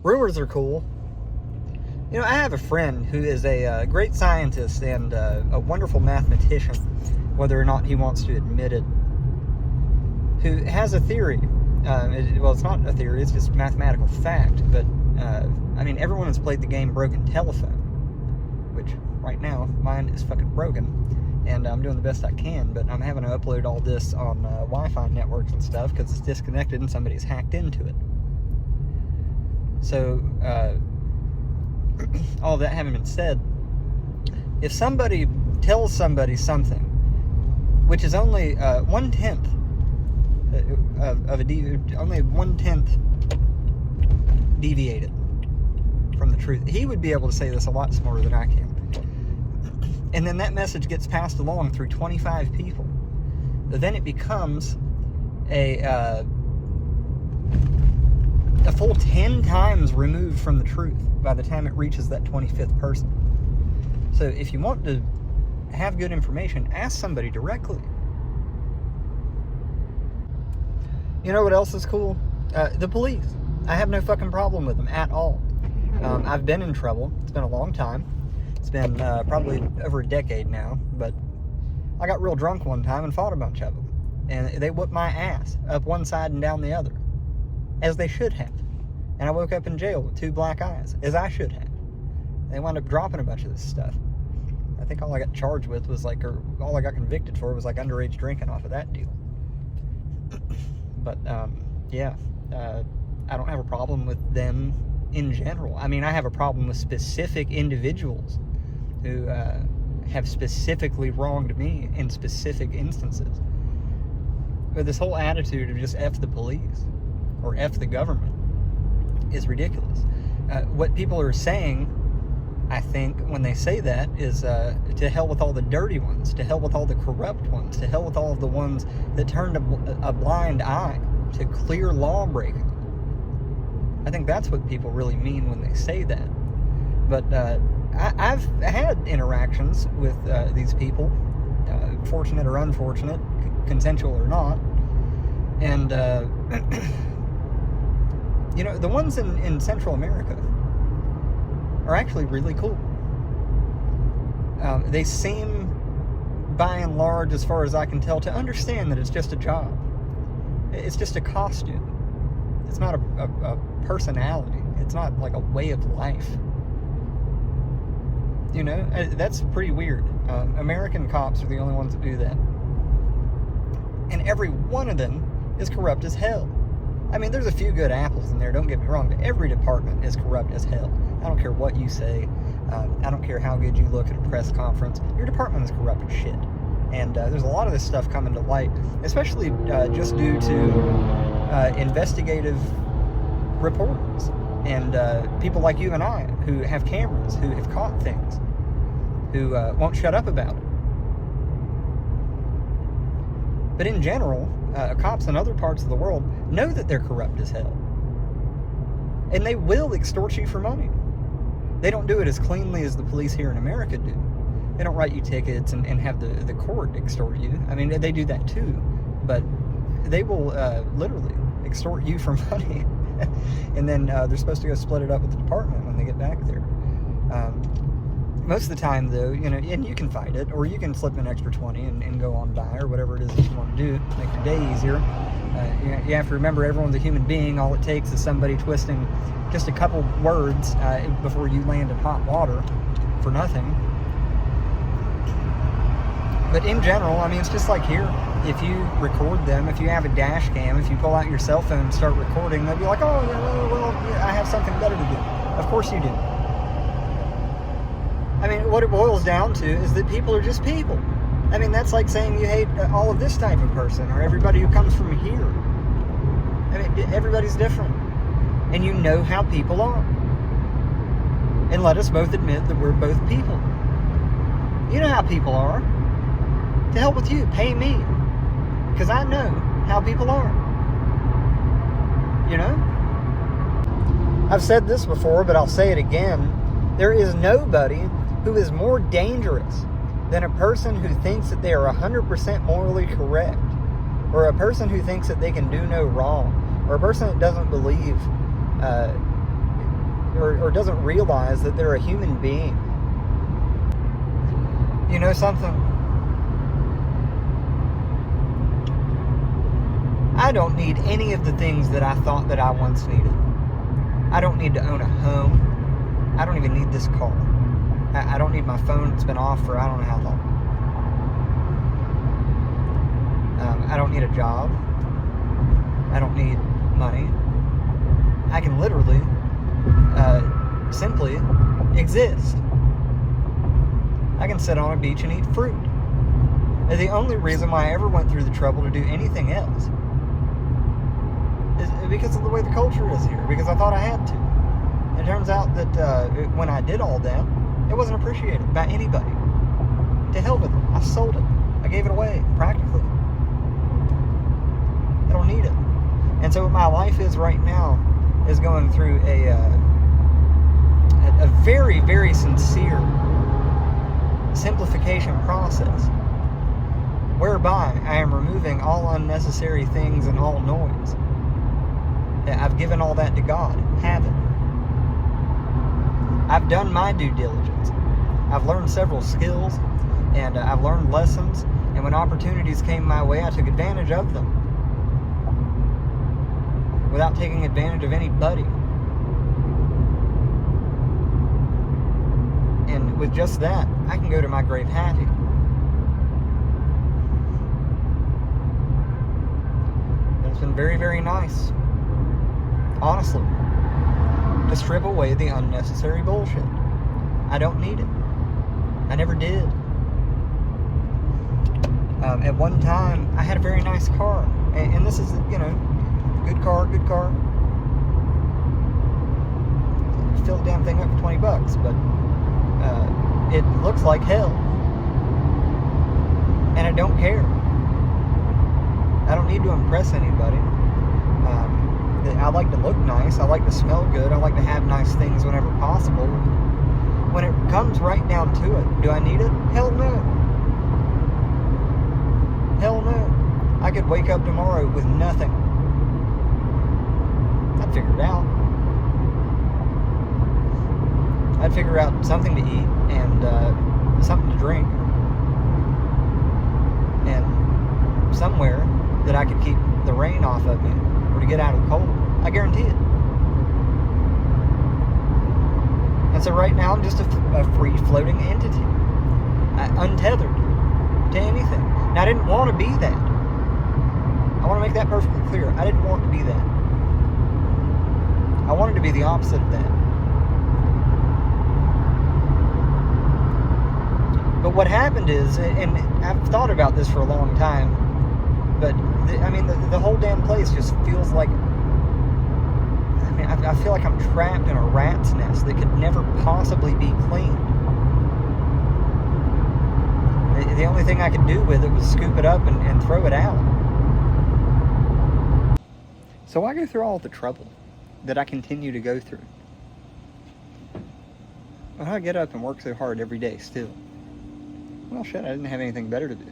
Rumors are cool. You know, I have a friend who is a great scientist and a wonderful mathematician, whether or not he wants to admit it, who has a theory. Well, it's not a theory, it's just mathematical fact, but, I mean, everyone has played the game Broken Telephone, which, right now, mine is fucking broken, and I'm doing the best I can, but I'm having to upload all this on Wi-Fi networks and stuff, because it's disconnected and somebody's hacked into it. So, all that having been said, if somebody tells somebody something, which is only 1/10 only 1/10 deviated from the truth, he would be able to say this a lot smarter than I can. And then that message gets passed along through 25 people. But then it becomes a full 10 times removed from the truth by the time it reaches that 25th person. So if you want to have good information, ask somebody directly. You know what else is cool? The police. I have no fucking problem with them at all. I've been in trouble. It's been a long time. It's been probably over a decade now, but I got real drunk one time and fought a bunch of them. And they whooped my ass up one side and down the other, as they should have. And I woke up in jail with 2 black eyes, as I should have. They wound up dropping a bunch of this stuff. I think all I got charged with was or all I got convicted for was underage drinking off of that deal. But, yeah, I don't have a problem with them in general. I mean, I have a problem with specific individuals who have specifically wronged me in specific instances. But this whole attitude of just F the police or F the government is ridiculous. What people are saying, I think, when they say that is to hell with all the dirty ones, to hell with all the corrupt ones, to hell with all of the ones that turned a blind eye to clear law breaking. I think that's what people really mean when they say that. But I've had interactions with these people, fortunate or unfortunate, consensual or not, and you know, the ones in Central America are actually really cool. They seem, by and large, as far as I can tell, to understand that it's just a job. It's just a costume. It's not a personality. It's not like a way of life. You know, that's pretty weird. American cops are the only ones that do that. And every one of them is corrupt as hell. I mean, there's a few good apples in there, don't get me wrong, but every department is corrupt as hell. I don't care what you say. I don't care how good you look at a press conference. Your department is corrupt as shit. And there's a lot of this stuff coming to light, especially just due to investigative reports and people like you and I who have cameras, who have caught things, who won't shut up about it. But in general, cops in other parts of the world know that they're corrupt as hell. And they will extort you for money. They don't do it as cleanly as the police here in America do. They don't write you tickets and have the court extort you. I mean, they do that too. But they will literally extort you for money. And then they're supposed to go split it up with the department when they get back there. Most of the time, though, you know, and you can fight it, or you can slip an extra 20 and go on by, or whatever it is that you want to do, make your day easier. You have to remember, everyone's a human being. All it takes is somebody twisting just a couple words before you land in hot water for nothing. But in general, I mean, it's just like here. If you record them, if you have a dash cam, if you pull out your cell phone and start recording, they'll be like, oh, well, I have something better to do. Of course you do. I mean, what it boils down to is that people are just people. I mean, that's like saying you hate all of this type of person, or everybody who comes from here. I mean, everybody's different. And you know how people are. And let us both admit that we're both people. You know how people are. To hell with you, pay me. Because I know how people are. You know? I've said this before, but I'll say it again. There is nobody who is more dangerous than a person who thinks that they are 100% morally correct, or a person who thinks that they can do no wrong, or a person that doesn't believe or doesn't realize that they're a human being. You know something? I don't need any of the things that I thought that I once needed. I don't need to own a home. I don't even need this car. I don't need my phone that's been off for I don't know how long. I don't need a job. I don't need money. I can literally, simply exist. I can sit on a beach and eat fruit. And the only reason why I ever went through the trouble to do anything else is because of the way the culture is here, because I thought I had to. It turns out that when I did all that, it wasn't appreciated by anybody. To hell with it. I sold it. I gave it away, practically. I don't need it. And so what my life is right now is going through a very, very sincere simplification process, whereby I am removing all unnecessary things and all noise. I've given all that to God. Have it. I've done my due diligence. I've learned several skills, and I've learned lessons, and when opportunities came my way, I took advantage of them without taking advantage of anybody. And with just that, I can go to my grave happy. And it's been very, very nice, honestly, to strip away the unnecessary bullshit. I don't need it. I never did. At one time, I had a very nice car. And this is, you know, good car. Fill the damn thing up for $20, but it looks like hell. And I don't care. I don't need to impress anybody. I like to look nice. I like to smell good. I like to have nice things whenever possible. When it comes right down to it, do I need it? Hell no. Hell no. I could wake up tomorrow with nothing. I'd figure it out. I'd figure out something to eat and something to drink. And somewhere that I could keep the rain off of me or to get out of the cold. I guarantee it. And so right now I'm just a free-floating entity. Untethered to anything. Now I didn't want to be that. I want to make that perfectly clear. I didn't want to be that. I wanted to be the opposite of that. But what happened is, and I've thought about this for a long time, but the whole damn place just feels like, I feel like I'm trapped in a rat's nest that could never possibly be cleaned. The only thing I could do with it was scoop it up and throw it out. So I go through all the trouble that I continue to go through. Well, I get up and work so hard every day still. Well, shit, I didn't have anything better to do.